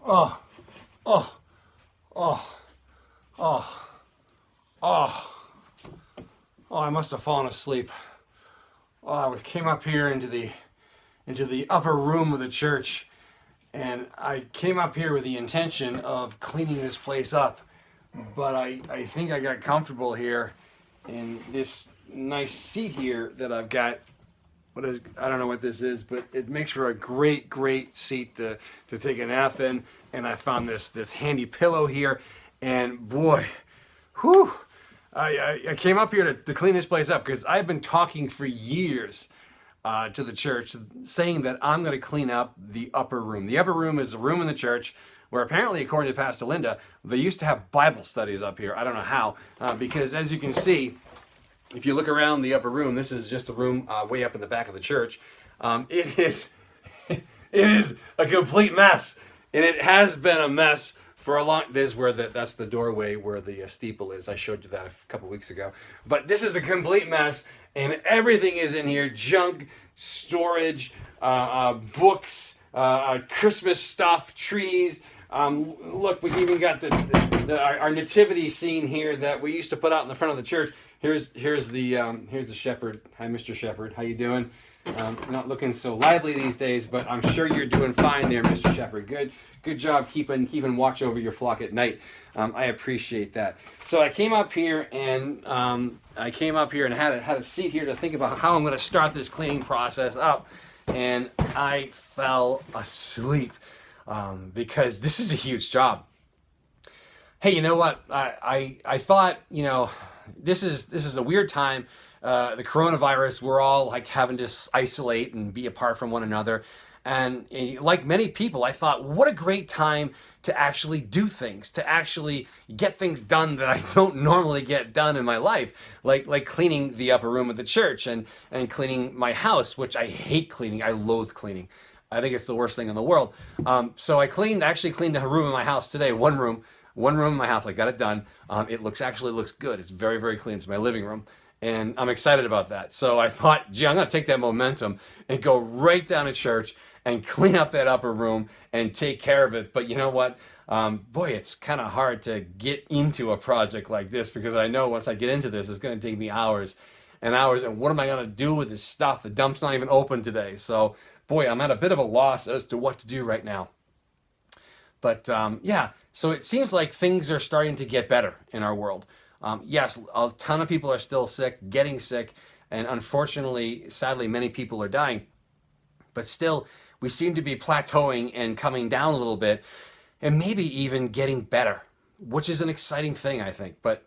Oh, oh, oh, oh, oh, oh, I must have fallen asleep. Oh, I came up here into the upper room of the church, and I came up here with the intention of cleaning this place up. But I think I got comfortable here in this nice seat here that I've got. What is, I don't know what this is, but it makes for a great seat to take a nap in. And I found this handy pillow here, and boy, whew, I came up here to clean this place up because I've been talking for years to the church saying that I'm going to clean up the upper room. The upper room is a room in the church where apparently, according to Pastor Linda, they used to have Bible studies up here. I don't know how, because as you can see, if you look around the upper room, this is just a room way up in the back of the church. It is it is a complete mess, and it has been a mess for a long. This is where that's the doorway where the steeple is. I showed you that a couple weeks ago. But this is a complete mess, and everything is in here: junk, storage, books, Christmas stuff, trees. Look, we've even got our nativity scene here that we used to put out in the front of the church. Here's the shepherd. Hi, Mr. Shepherd. How you doing? Not looking so lively these days, but I'm sure you're doing fine there, Mr. Shepherd. Good job keeping watch over your flock at night. I appreciate that. So I came up here and had a seat here to think about how I'm going to start this cleaning process up, and I fell asleep because this is a huge job. Hey, you know what? I thought, this is a weird time. The coronavirus, we're all like having to isolate and be apart from one another. And like many people, I thought, what a great time to actually do things, to actually get things done that I don't normally get done in my life, like cleaning the upper room of the church and cleaning my house, which I hate cleaning. I loathe cleaning. I think it's the worst thing in the world. So I actually cleaned a room in my house today, one room in my house. I got it done. It looks good. It's very clean. It's my living room. And I'm excited about that. So I thought, gee, I'm going to take that momentum and go right down to church and clean up that upper room and take care of it. But you know what? Boy, it's kind of hard to get into a project like this because I know once I get into this, it's going to take me hours and hours. And what am I going to do with this stuff? The dump's not even open today. So, boy, I'm at a bit of a loss as to what to do right now. But yeah, so it seems like things are starting to get better in our world. Yes, a ton of people are still sick, getting sick, and unfortunately, sadly, many people are dying. But still, we seem to be plateauing and coming down a little bit, and maybe even getting better, which is an exciting thing, I think. But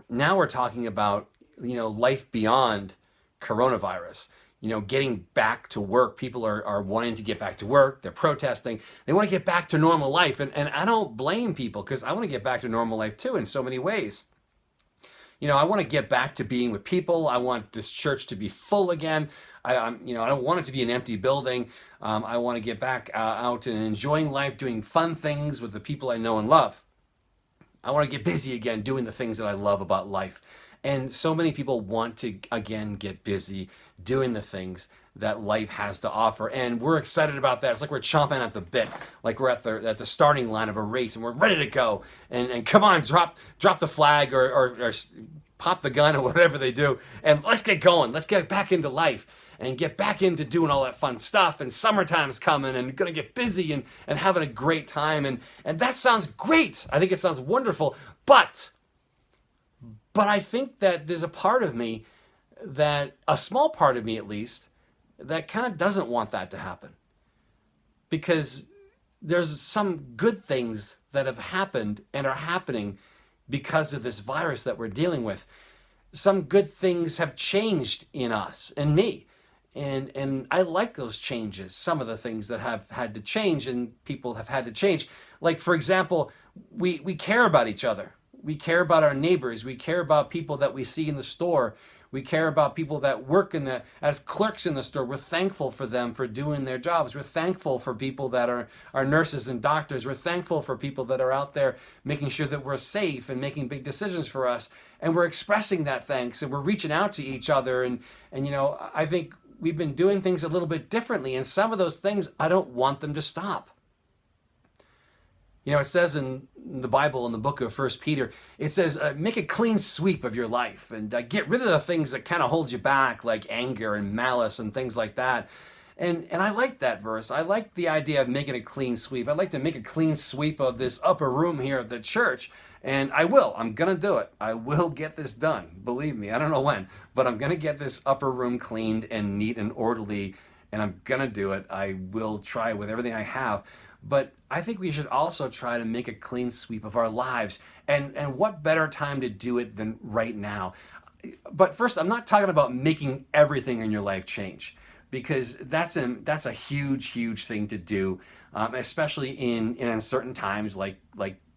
now we're talking about, life beyond coronavirus. Getting back to work. People are wanting to get back to work. They're protesting. They want to get back to normal life. And I don't blame people because I want to get back to normal life too in so many ways. I want to get back to being with people. I want this church to be full again. I don't want it to be an empty building. I want to get back out and enjoying life, doing fun things with the people I know and love. I want to get busy again, doing the things that I love about life. And so many people want to, again, get busy doing the things that life has to offer. And we're excited about that. It's like we're chomping at the bit, like we're at the starting line of a race and we're ready to go. And come on, drop the flag or pop the gun or whatever they do. And let's get going. Let's get back into life and get back into doing all that fun stuff. And summertime's coming and going to get busy and having a great time. And that sounds great. I think it sounds wonderful. But I think that there's a part of me a small part of me at least, that kind of doesn't want that to happen. Because there's some good things that have happened and are happening because of this virus that we're dealing with. Some good things have changed in us and me. And I like those changes. Some of the things that have had to change and people have had to change. Like, for example, we care about each other. We care about our neighbors. We care about people that we see in the store. We care about people that work as clerks in the store. We're thankful for them for doing their jobs. We're thankful for people that are nurses and doctors. We're thankful for people that are out there making sure that we're safe and making big decisions for us. And we're expressing that thanks and we're reaching out to each other. And I think we've been doing things a little bit differently. And some of those things, I don't want them to stop. You know, it says in the Bible, in the book of First Peter, it says, make a clean sweep of your life and get rid of the things that kind of hold you back, like anger and malice and things like that. And I like that verse. I like the idea of making a clean sweep. I'd like to make a clean sweep of this upper room here at the church. And I will. I'm going to do it. I will get this done. Believe me. I don't know when, but I'm going to get this upper room cleaned and neat and orderly. And I'm going to do it. I will try with everything I have. But I think we should also try to make a clean sweep of our lives. And what better time to do it than right now? But first, I'm not talking about making everything in your life change, because that's a huge thing to do, especially in uncertain times like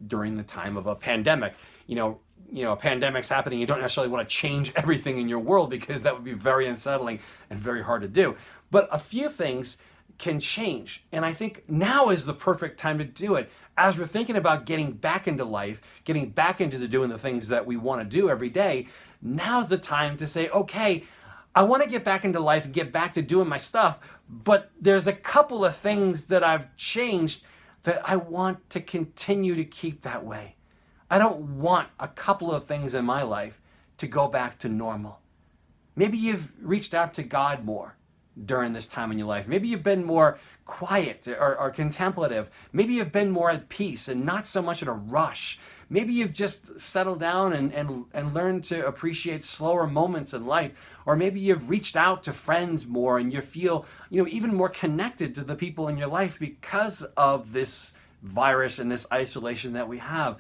during the time of a pandemic. You know, a pandemic's happening. You don't necessarily want to change everything in your world, because that would be very unsettling and very hard to do. But a few things can change. And I think now is the perfect time to do it. As we're thinking about getting back into life, getting back into doing the things that we want to do every day, now's the time to say, okay, I want to get back into life and get back to doing my stuff, but there's a couple of things that I've changed that I want to continue to keep that way. I don't want a couple of things in my life to go back to normal. Maybe you've reached out to God more during this time in your life. Maybe you've been more quiet or contemplative. Maybe you've been more at peace and not so much in a rush. Maybe you've just settled down and learned to appreciate slower moments in life. Or maybe you've reached out to friends more and you feel, even more connected to the people in your life because of this virus and this isolation that we have.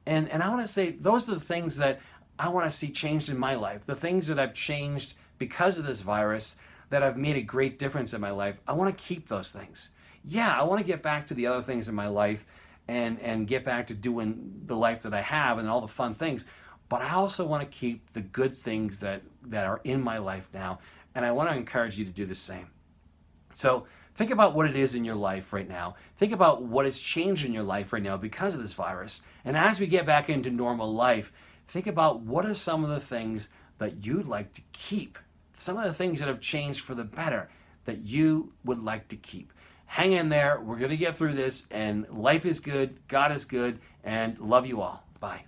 And I want to say those are the things that I want to see changed in my life. The things that I've changed because of this virus that have made a great difference in my life. I want to keep those things. Yeah, I want to get back to the other things in my life and get back to doing the life that I have and all the fun things. But I also want to keep the good things that are in my life now. And I want to encourage you to do the same. So think about what it is in your life right now. Think about what has changed in your life right now because of this virus. And as we get back into normal life, think about what are some of the things that you'd like to keep. Some of the things that have changed for the better that you would like to keep. Hang in there. We're going to get through this, and life is good. God is good, and love you all. Bye.